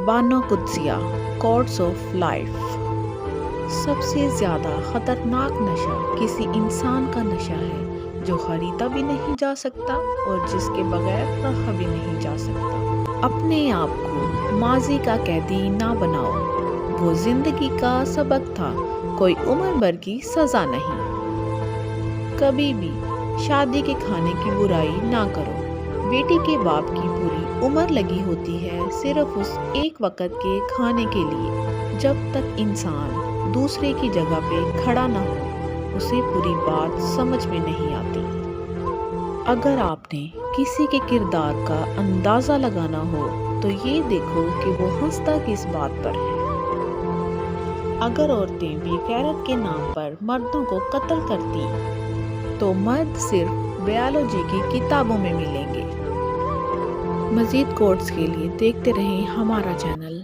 Bano Qudsia course of life. سب سے زیادہ خطرناک نشہ کسی انسان کا نشہ ہے جو خریدا بھی نہیں جا سکتا اور جس کے بغیر رہا بھی نہیں جا سکتا۔ اپنے آپ کو ماضی کا قیدی نہ بناؤ، وہ زندگی کا سبق تھا، کوئی عمر بھر کی سزا نہیں۔ کبھی بھی شادی کے کھانے کی برائی نہ کرو، بیٹی کے باپ کی پوری عمر لگی ہوتی ہے صرف اس ایک وقت کے کھانے کے لیے۔ جب تک انسان دوسرے کی جگہ پہ کھڑا نہ ہو اسے پوری بات سمجھ میں نہیں آتی۔ اگر آپ نے کسی کے کردار کا اندازہ لگانا ہو تو یہ دیکھو کہ وہ ہنستا کس بات پر ہے۔ اگر عورتیں بے غیرت کے نام پر مردوں کو قتل کرتی تو مرد صرف بائیولوجی کی کتابوں میں ملیں گے۔ مزید کوٹس کے لیے دیکھتے رہیں ہمارا چینل۔